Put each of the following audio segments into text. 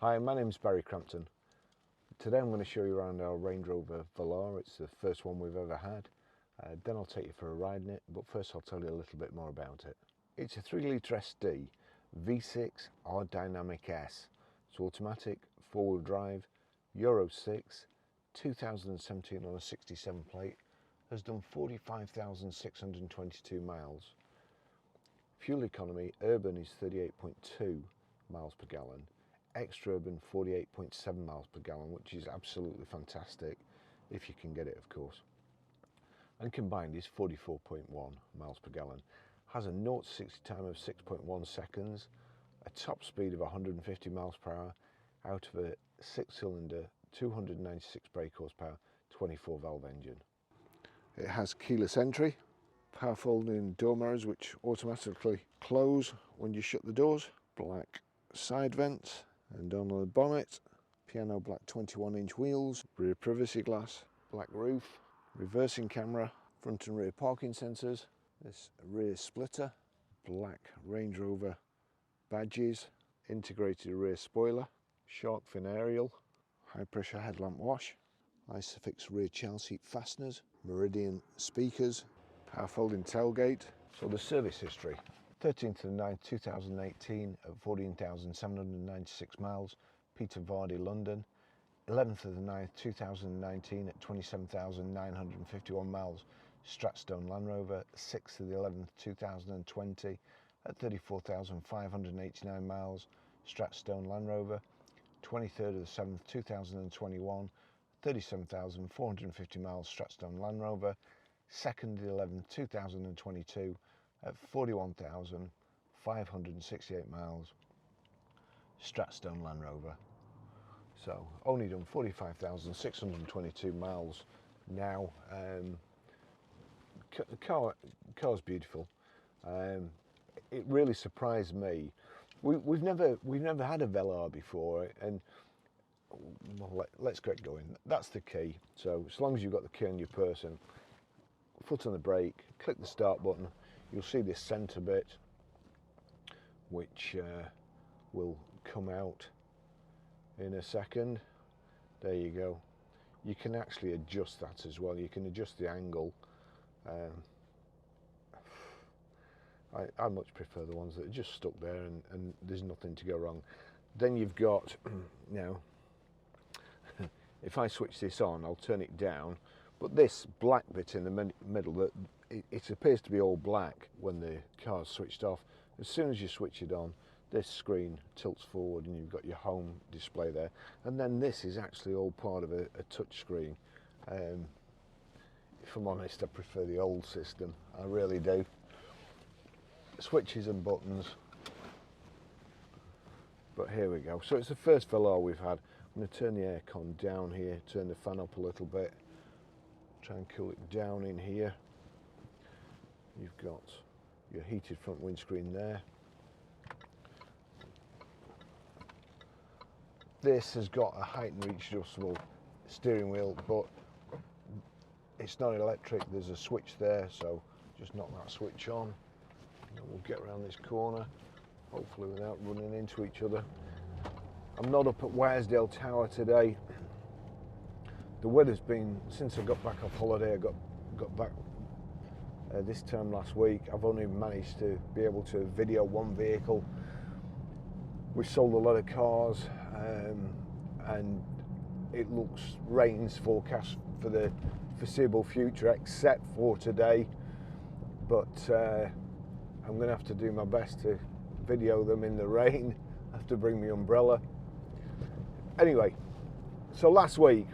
Hi, my name's Barry Crampton. Today I'm going to show you around our Range Rover Velar. It's the first one we've ever had. Then I'll take you for a ride in it, but first I'll tell you a little bit more about it. It's a 3-litre SD V6 R-Dynamic S. It's automatic, 4-wheel drive, Euro 6, 2017 on a 67 plate, has done 45,622 miles. Fuel economy, urban is 38.2 miles per gallon. Extra-urban 48.7 miles per gallon, which is absolutely fantastic if you can get it, of course. And combined is 44.1 miles per gallon. Has a 0 to 60 time of 6.1 seconds, a top speed of 150 miles per hour out of a 6-cylinder, 296 brake horsepower, 24-valve engine. It has keyless entry, power folding door mirrors which automatically close when you shut the doors, black side vents, and on the bonnet, piano black 21-inch wheels, rear privacy glass, black roof, reversing camera, front and rear parking sensors, this rear splitter, black Range Rover badges, integrated rear spoiler, shark fin aerial, high pressure headlamp wash, Isofix rear child seat fasteners, Meridian speakers, power folding tailgate. So the service history. 13th of the 9th 2018 at 14,796 miles, Peter Vardy, London. 11th of the 9th 2019 at 27,951 miles, Stratstone, Land Rover. 6th of the 11th 2020 at 34,589 miles, Stratstone, Land Rover. 23rd of the 7th 2021, 37,450 miles, Stratstone, Land Rover. 2nd of the 11th 2022 at 41,568 miles, Stratstone, Land Rover. So only done 45,622 miles now. The car's beautiful. It really surprised me. We've never had a Velar before, and well, let's get going. That's the key. So as long as you've got the key on your person, foot on the brake, click the start button. You'll see this centre bit, which will come out in a second. There you go. You can actually adjust that as well. You can adjust the angle. I much prefer the ones that are just stuck there and there's nothing to go wrong. Then you've got, now, if I switch this on, I'll turn it down, but this black bit in the middle, it appears to be all black when the car's switched off. As soon as you switch it on, this screen tilts forward and you've got your home display there. And then this is actually all part of a touch screen. If I'm honest, I prefer the old system. I really do. Switches and buttons. But here we go. So it's the first Velar we've had. I'm going to turn the aircon down here, turn the fan up a little bit. Try and cool it down in here. You've got your heated front windscreen there. This has got a height and reach adjustable steering wheel, but it's not electric. There's a switch there, so just knock that switch on. And we'll get around this corner, hopefully without running into each other. I'm not up at Wearsdale Tower today. The weather's been, since I got back off holiday, I got back this time last week, I've only managed to be able to video one vehicle. We sold a lot of cars, and it looks rain's forecast for the foreseeable future, except for today. But I'm going to have to do my best to video them in the rain. I have to bring my umbrella. Anyway, so last week,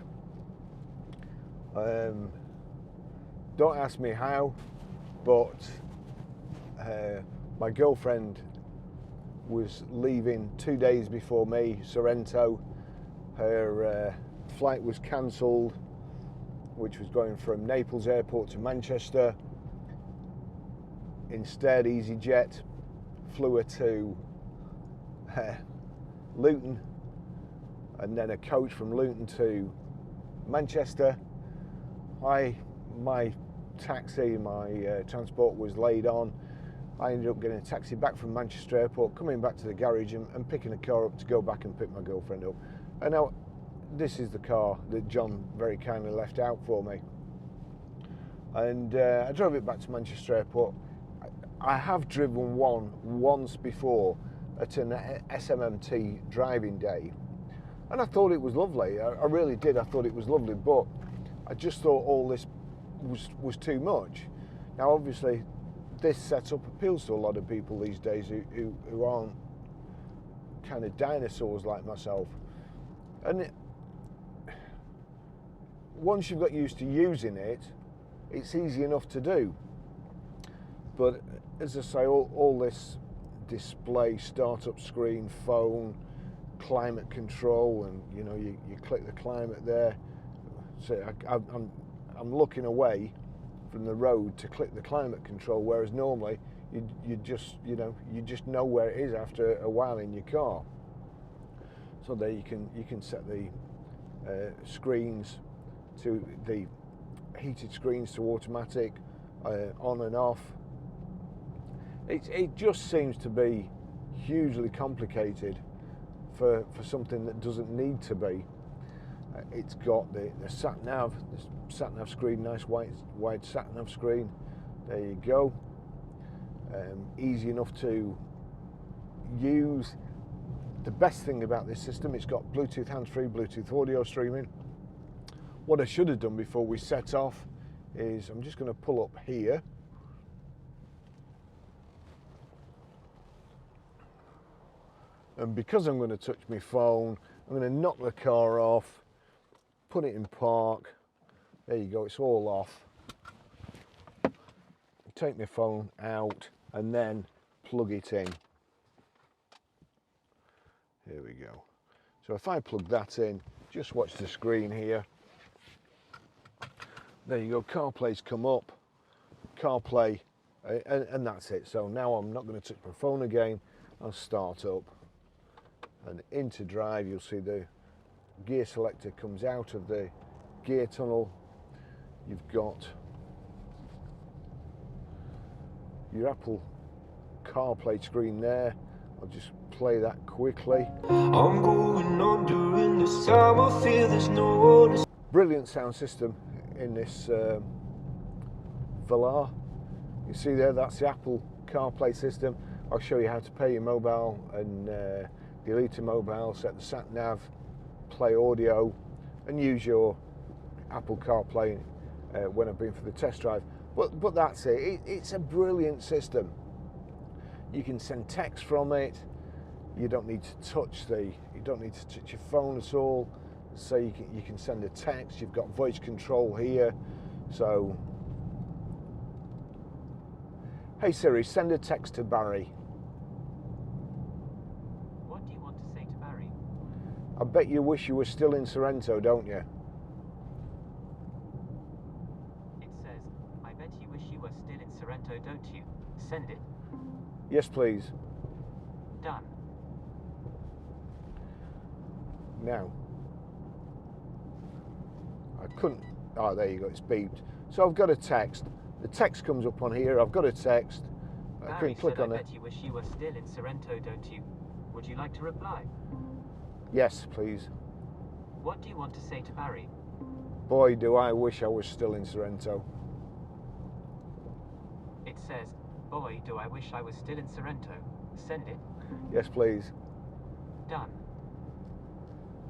don't ask me how, but my girlfriend was leaving 2 days before me, Sorrento. Her flight was cancelled, which was going from Naples Airport to Manchester. Instead, EasyJet flew her to Luton, and then a coach from Luton to Manchester. My taxi, my transport was laid on. I ended up getting a taxi back from Manchester Airport, coming back to the garage and picking a car up to go back and pick my girlfriend up. And now this is the car that John very kindly left out for me. And I drove it back to Manchester Airport. I have driven one once before at an SMMT driving day, and I thought it was lovely. I really did. I thought it was lovely, but I just thought all this was too much. Now, obviously, this setup appeals to a lot of people these days who aren't kind of dinosaurs like myself. And once you've got used to using it, it's easy enough to do. But as I say, all this display, startup screen, phone, climate control, and you know, you click the climate there. So I'm looking away from the road to click the climate control, whereas normally you just know where it is after a while in your car. So there you can set the screens to the heated screens to automatic, on and off. It just seems to be hugely complicated for something that doesn't need to be. It's got the Sat Nav, the Sat Nav screen, nice wide Sat Nav screen. There you go. Easy enough to use. The best thing about this system, it's got Bluetooth hands-free, Bluetooth audio streaming. What I should have done before we set off is I'm just going to pull up here. And because I'm going to touch my phone, I'm going to knock the car off, put it in park. There you go, it's all off. Take my phone out and then plug it in. Here we go. So if I plug that in, just watch the screen here. There you go, CarPlay's come up, CarPlay, and that's it. So now I'm not going to touch my phone again. I'll start up. And into drive, you'll see the gear selector comes out of the gear tunnel. You've got your Apple CarPlay screen there. I'll just play that quickly. I'm going on during this time, I feel there's no one. Brilliant sound system in this Velar. You see there, that's the Apple CarPlay system. I'll show you how to pair your mobile and delete a mobile, set the Sat Nav, play audio, and use your Apple CarPlay when I've been for the test drive. But that's it. It's a brilliant system. You can send text from it. You don't need to touch your phone at all. So you can send a text. You've got voice control here. So, hey Siri, send a text to Barry. What do you want to say to Barry? I bet you wish you were still in Sorrento, don't you? It says, I bet you wish you were still in Sorrento, don't you? Send it. Yes, please. Done. Now, I couldn't, oh there you go, it's beeped. So I've got a text. The text comes up on here, I've got a text. I can click on it. I bet you wish you were still in Sorrento, don't you? Would you like to reply? Yes, please. What do you want to say to Barry? Boy, do I wish I was still in Sorrento. It says, boy, do I wish I was still in Sorrento. Send it. Yes, please. Done.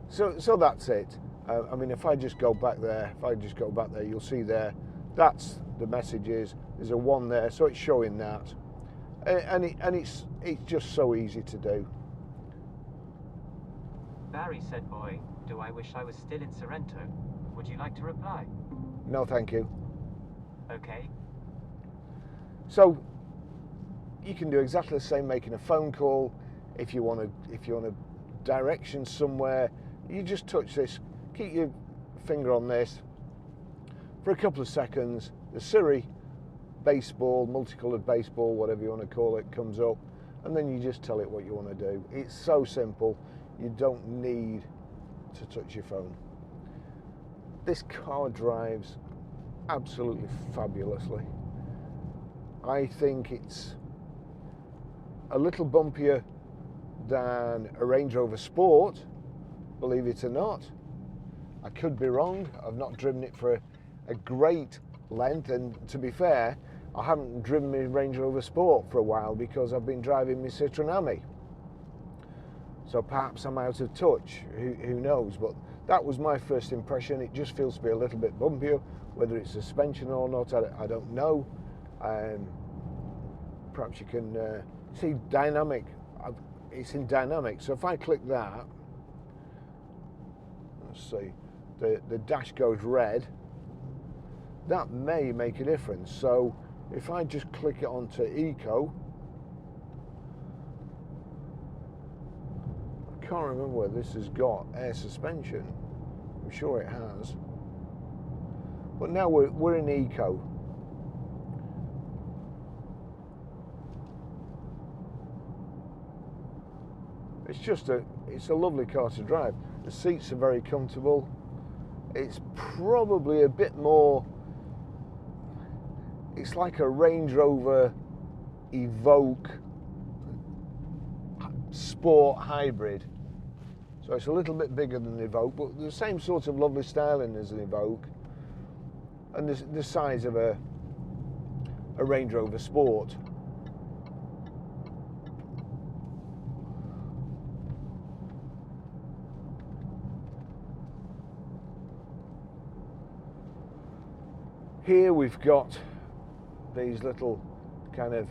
So that's it. I mean, if I just go back there, you'll see there, that's the messages. There's a 1 there, so it's showing that. And it's just so easy to do. Barry said, boy, do I wish I was still in Sorrento. Would you like to reply? No, thank you. Okay. So you can do exactly the same making a phone call. If you want a direction somewhere, you just touch this, keep your finger on this for a couple of seconds. The Siri baseball, multicolored baseball, whatever you want to call it, comes up, and then you just tell it what you want to do. It's so simple. You don't need to touch your phone. This car drives absolutely fabulously. I think it's a little bumpier than a Range Rover Sport, believe it or not. I could be wrong. I've not driven it for a great length, and to be fair, I haven't driven my Range Rover Sport for a while because I've been driving my Citroen Ami. So perhaps I'm out of touch, who knows, but that was my first impression. It just feels to be a little bit bumpier. Whether it's suspension or not, I don't know. Perhaps you can see dynamic. It's in dynamic, so if I click that, let's see, the dash goes red. That may make a difference. So if I just click it onto Eco, I can't remember whether this has got air suspension. I'm sure it has. But now we're in Eco. It's a lovely car to drive. The seats are very comfortable. It's probably a bit more, it's like a Range Rover Evoque Sport hybrid. So it's a little bit bigger than the Evoque, but the same sort of lovely styling as an Evoque, and the size of a Range Rover Sport. Here we've got these little kind of,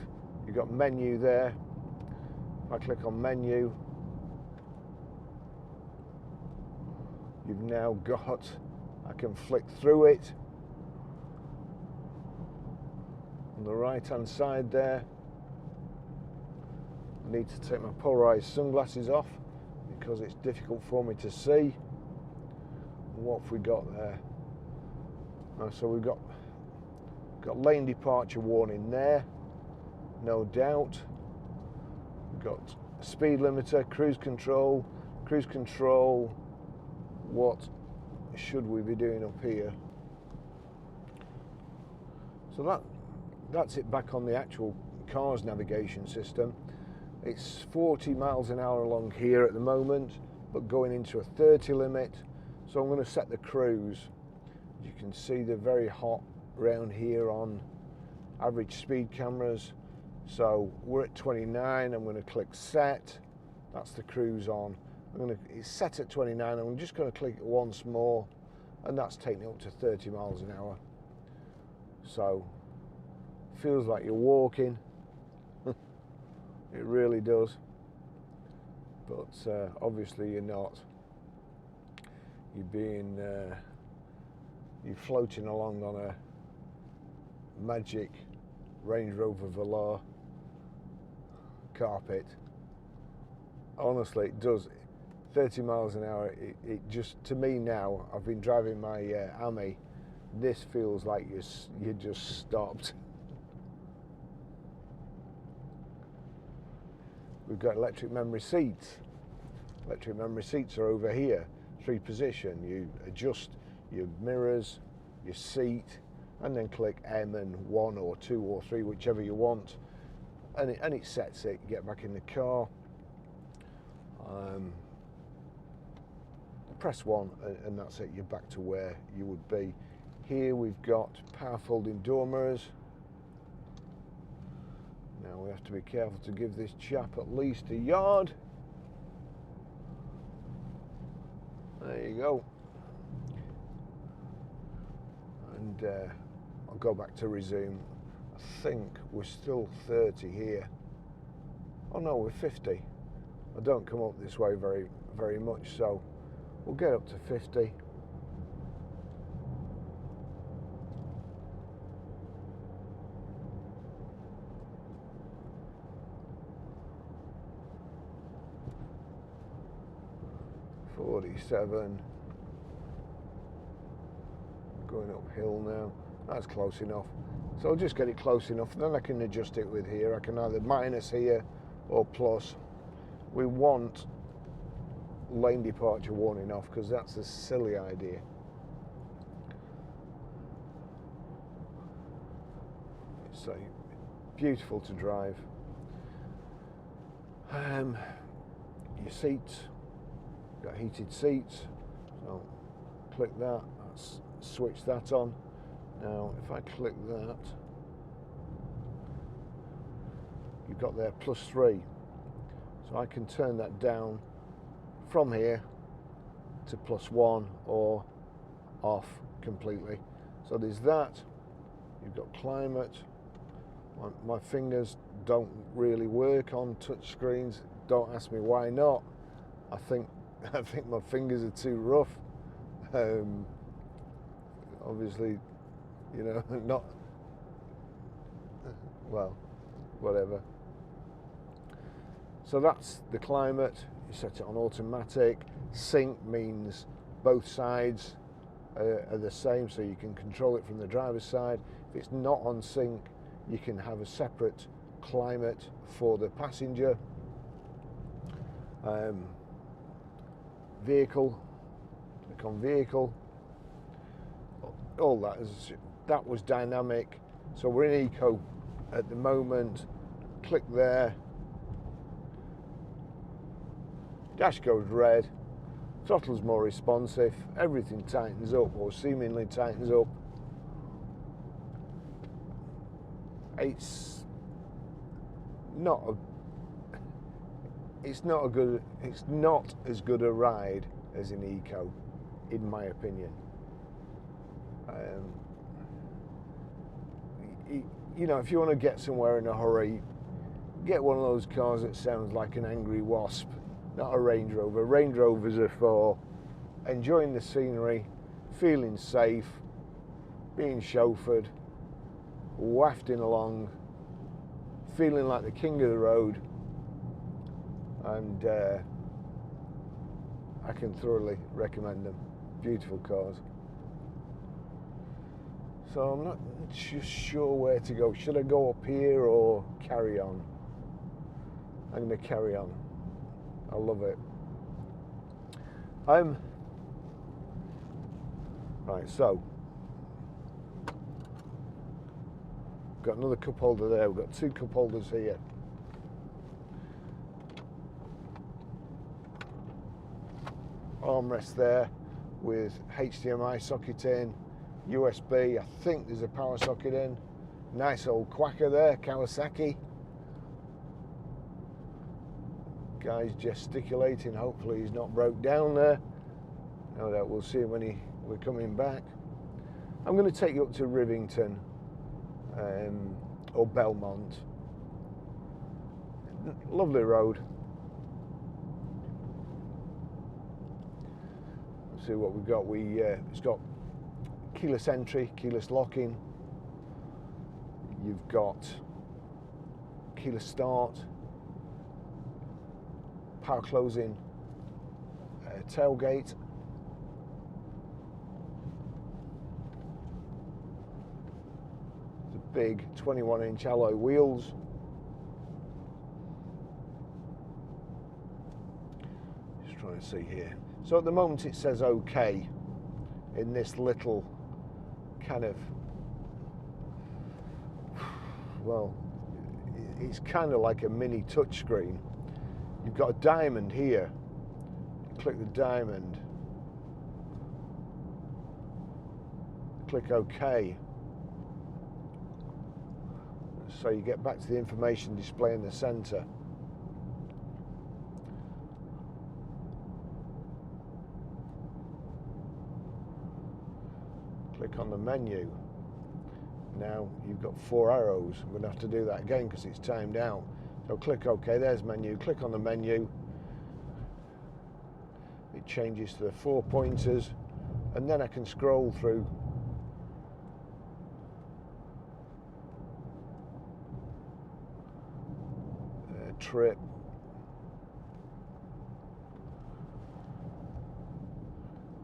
you've got menu there. If I click on menu, you've now got, I can flick through it. On the right hand side there, I need to take my polarized sunglasses off because it's difficult for me to see. What have we got there? So we've got lane departure warning there, no doubt. We've got speed limiter, cruise control. What should we be doing up here? So that's it back on the actual car's navigation system. It's 40 miles an hour along here at the moment, but going into a 30 limit. So I'm going to set the cruise. You can see they're very hot around here on average speed cameras. So we're at 29. I'm going to click set. That's the cruise on. It's set at 29. I'm just going to click it once more, and that's taking it up to 30 miles an hour. So feels like you're walking. It really does. But obviously you're not. You're floating along on a magic Range Rover Velar carpet. Honestly, it does. 30 miles an hour, it just, to me now, I've been driving my Ami, this feels like you just stopped. We've got electric memory seats. Electric memory seats are over here, 3 position. You adjust your mirrors, your seat, and then click M and 1 or 2 or 3, whichever you want, and it sets it. You get back in the car, press 1, and that's it. You're back to where you would be. Here we've got power folding door mirrors. Now we have to be careful to give this chap at least a yard. There you go. And I'll go back to resume. I think we're still 30 here. Oh no, we're 50. I don't come up this way very much, so we'll get up to 50. .47. Going uphill now. That's close enough. So I'll just get it close enough, then I can adjust it with here. I can either minus here or plus. We want lane departure warning off because that's a silly idea. So beautiful to drive. Your seats, got heated seats, so click that, let's switch that on. Now if I click that, you've got there +3, so I can turn that down from here to +1 or off completely. So there's that. You've got climate. My fingers don't really work on touch screens. Don't ask me why not. I think my fingers are too rough. Obviously, you know, not, well, whatever. So that's the climate. You set it on automatic. Sync means both sides are the same, so you can control it from the driver's side. If it's not on sync, you can have a separate climate for the passenger. Vehicle, click on vehicle. All that was dynamic. So we're in eco at the moment. Click there. Dash goes red. Throttle's more responsive. Everything tightens up, or seemingly tightens up. It's not as good a ride as an eco, in my opinion. You know, if you want to get somewhere in a hurry, get one of those cars that sounds like an angry wasp, not a Range Rover. Range Rovers are for enjoying the scenery, feeling safe, being chauffeured, wafting along, feeling like the king of the road, and I can thoroughly recommend them. Beautiful cars. So I'm not just sure where to go. Should I go up here or carry on? I'm going to carry on. I love it. Right, so got another cup holder there. We've got 2 cup holders here. Armrest there with HDMI socket in, USB. I think there's a power socket in. Nice old quacker there, Kawasaki. Guy's gesticulating. Hopefully he's not broke down there. No doubt we'll see him when we're coming back. I'm going to take you up to Rivington or Belmont. Lovely road. Let's see what we've got. It's got keyless entry, keyless locking. You've got keyless start, power closing tailgate. The big 21-inch alloy wheels. Just trying to see here. So at the moment it says OK in this little kind of, well, it's kind of like a mini touchscreen. You've got a diamond here. You click the diamond. Click OK. So you get back to the information display in the center. Click on the menu. Now you've got 4 arrows. I'm going to have to do that again because it's timed out. So click OK, there's menu. Click on the menu. It changes to the 4 pointers, and then I can scroll through trip.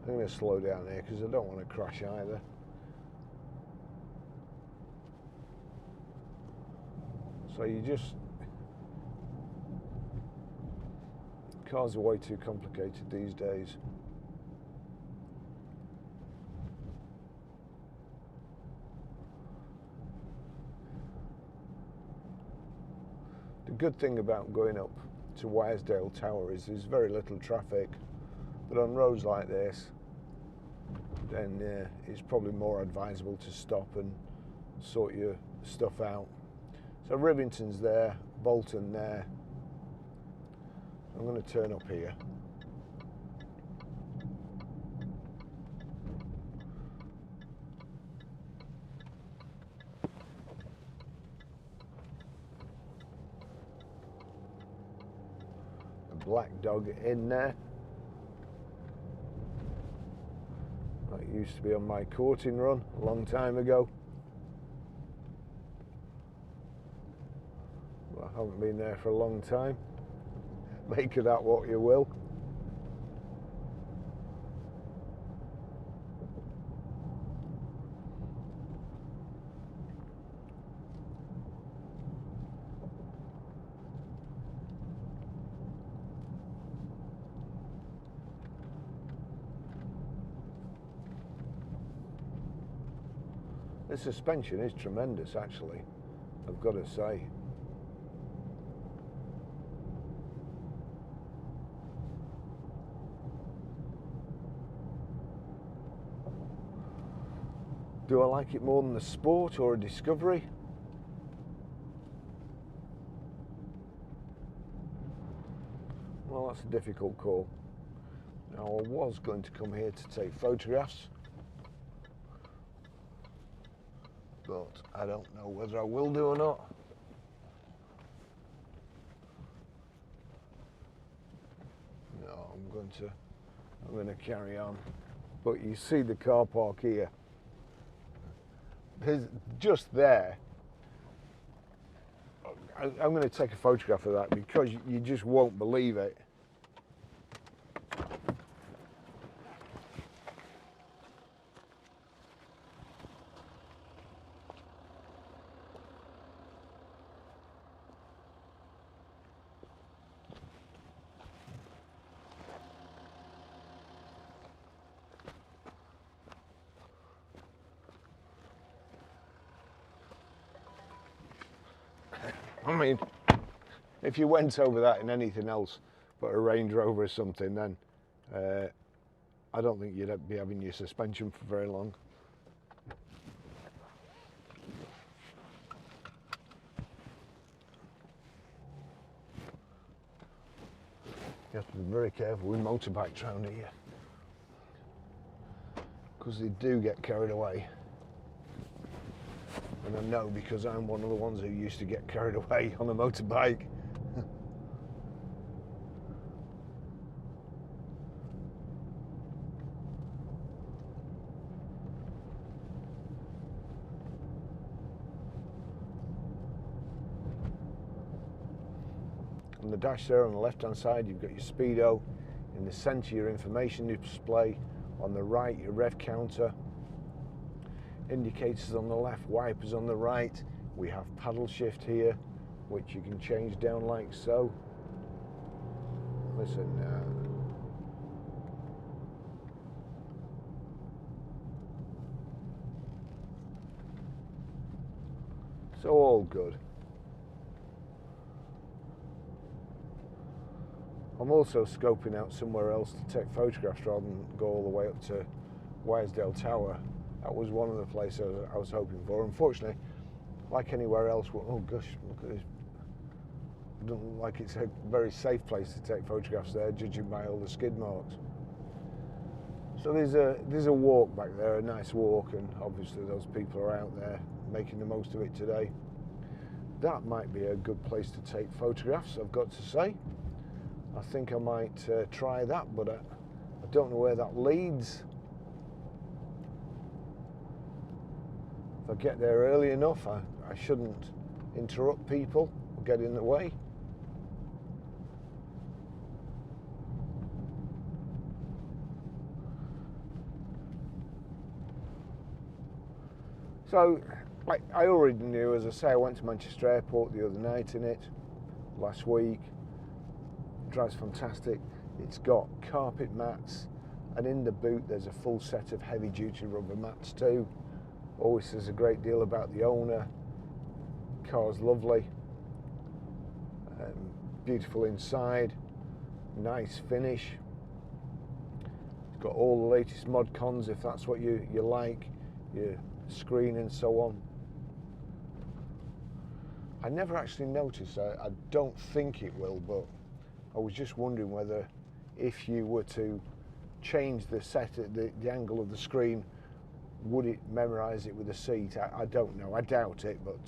I'm going to slow down here because I don't want to crash either. So you just, cars are way too complicated these days. The good thing about going up to Wyesdale Tower is there's very little traffic, but on roads like this, then it's probably more advisable to stop and sort your stuff out. So Rivington's there, Bolton there. I'm going to turn up here. A black dog in there. That used to be on my courting run a long time ago. Well, I haven't been there for a long time. Make of that what you will. The suspension is tremendous, actually, I've got to say. Do I like it more than the Sport or a Discovery? Well, that's a difficult call. Now, I was going to come here to take photographs, but I don't know whether I will do or not. No, I'm going to carry on. But you see the car park here. There's just there. I'm going to take a photograph of that because you just won't believe it. I mean, if you went over that in anything else but a Range Rover or something, then I don't think you'd be having your suspension for very long. You have to be very careful with motorbikes around here, because they do get carried away. And I know because I'm one of the ones who used to get carried away on a motorbike. On the dash there on the left hand side you've got your speedo, in the centre your information display, on the right your rev counter, indicators on the left, wipers on the right. We have paddle shift here, which you can change down like so. Listen now. So all good. I'm also scoping out somewhere else to take photographs rather than go all the way up to Wyesdale Tower. That was one of the places I was hoping for. Unfortunately, like anywhere else, oh gosh, look at this. It doesn't look like it's a very safe place to take photographs there, judging by all the skid marks. So there's a walk back there, a nice walk, and obviously those people are out there making the most of it today. That might be a good place to take photographs, I've got to say. I think I might try that, but I don't know where that leads. If I get there early enough, I shouldn't interrupt people or get in the way. So, I already knew, as I say, I went to Manchester Airport the other night in it, last week. It drives fantastic. It's got carpet mats, and in the boot there's a full set of heavy duty rubber mats too. Always says a great deal about the owner. Car's lovely. Beautiful inside, nice finish. It's got all the latest mod cons if that's what you like, your screen and so on. I never actually noticed, I don't think it will, but I was just wondering whether if you were to change the angle of the screen, would it memorize it with the seat? I don't know, I doubt it, but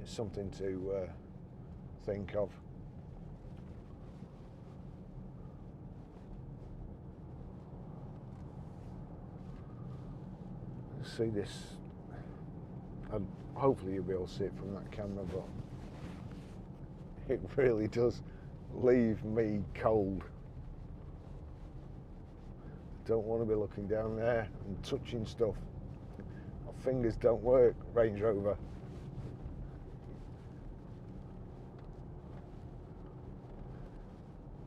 it's something to think of. See this, and hopefully you'll be able to see it from that camera, but it really does leave me cold. Don't want to be looking down there and touching stuff. My fingers don't work, Range Rover.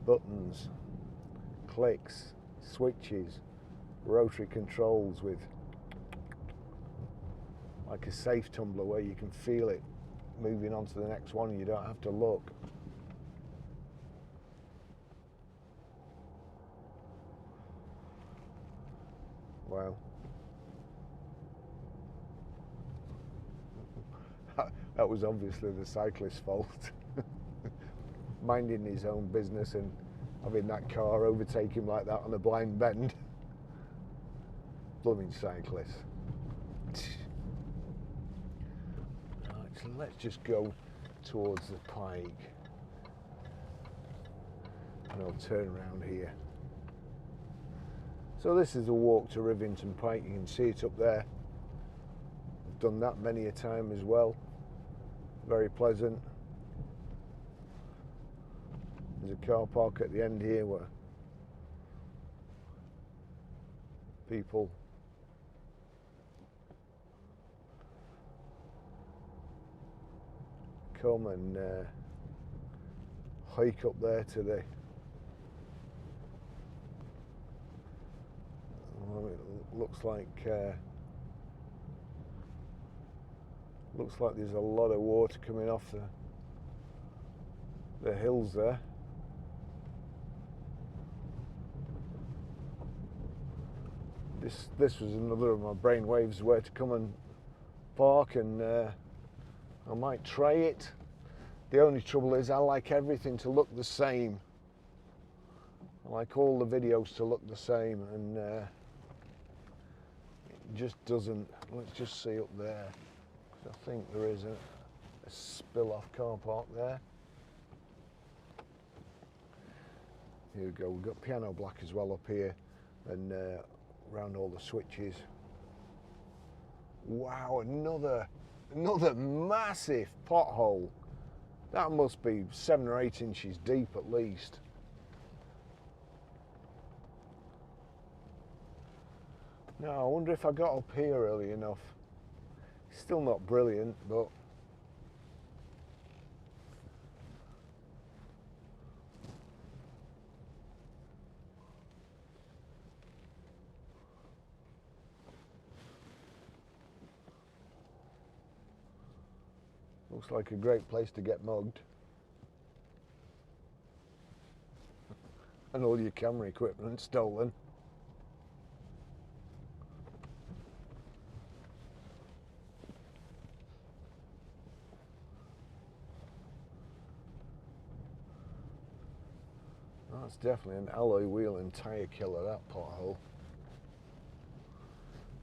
Buttons, clicks, switches, rotary controls with like a safe tumbler where you can feel it moving on to the next one and you don't have to look. Wow. That was obviously the cyclist's fault. Minding his own business and having that car overtake him like that on a blind bend. Blooming cyclist. Right, so let's just go towards the pike. And I'll turn around here. So this is a walk to Rivington Pike, you can see it up there. I've done that many a time as well. Very pleasant. There's a car park at the end here where people come and hike up there to the it looks like there's a lot of water coming off the hills there. This was another of my brainwaves where to come and park, and I might try it. The only trouble is I like everything to look the same. I like all the videos to look the same, and it just doesn't. Let's just see up there. I think there is a spill-off car park there. Here we go. We've got piano black as well up here, and around all the switches. Wow, another massive pothole. That must be 7 or 8 inches deep at least. Now, I wonder if I got up here early enough. Still not brilliant, but looks like a great place to get mugged. And all your camera equipment stolen. That's definitely an alloy wheel and tyre killer, that pothole.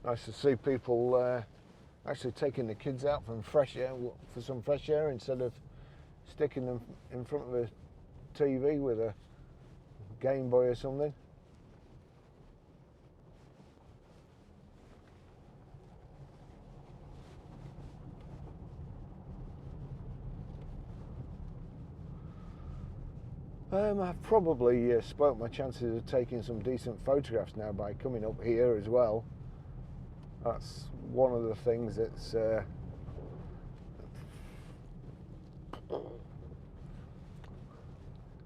Nice to see people actually taking the kids out from fresh air, for some fresh air, instead of sticking them in front of a TV with a Game Boy or something. I've probably spoilt my chances of taking some decent photographs now by coming up here as well. That's one of the things that's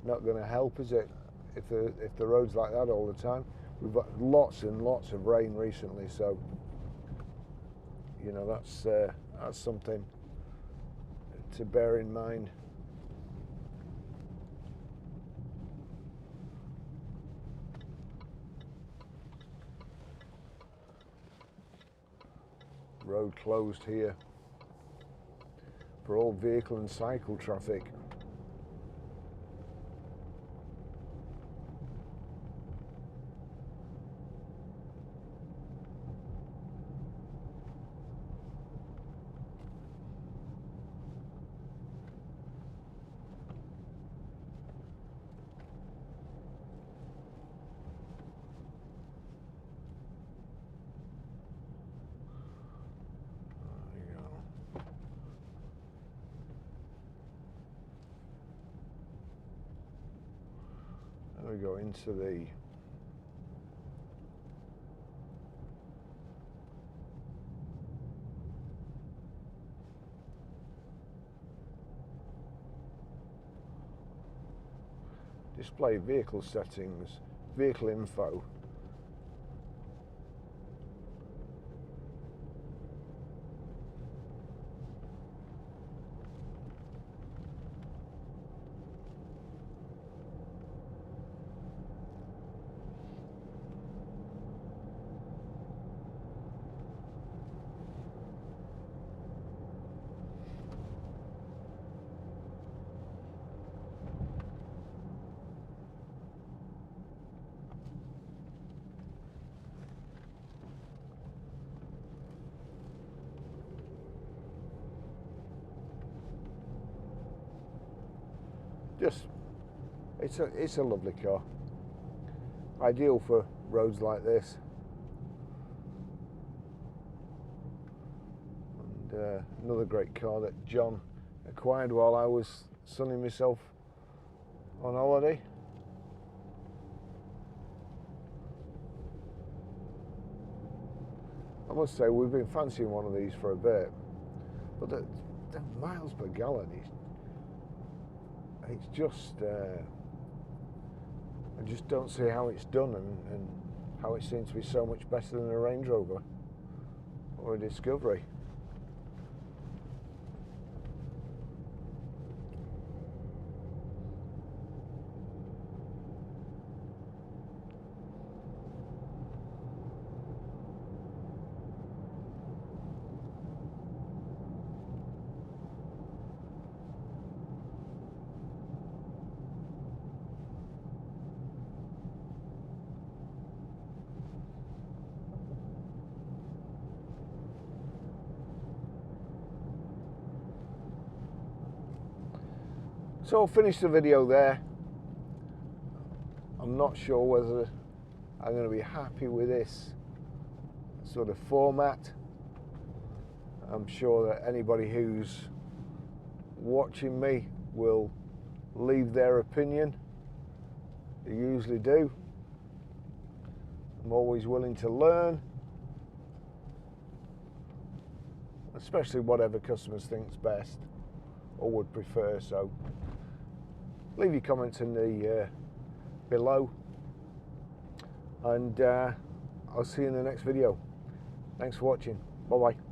not going to help, is it? If the road's like that all the time. We've got lots and lots of rain recently, so you know that's something to bear in mind. road closed here for all vehicle and cycle traffic. We go into the display vehicle settings, vehicle info. It's a lovely car, ideal for roads like this, and another great car that John acquired while I was sunning myself on holiday. I must say we've been fancying one of these for a bit, but the miles per gallon it's just I just don't see how it's done, and how it seems to be so much better than a Range Rover or a Discovery. So I'll finish the video there. I'm not sure whether I'm going to be happy with this sort of format. I'm sure that anybody who's watching me will leave their opinion. They usually do. I'm always willing to learn, especially whatever customers think's best or would prefer. So leave your comments in the below, and I'll see you in the next video. Thanks for watching. Bye bye.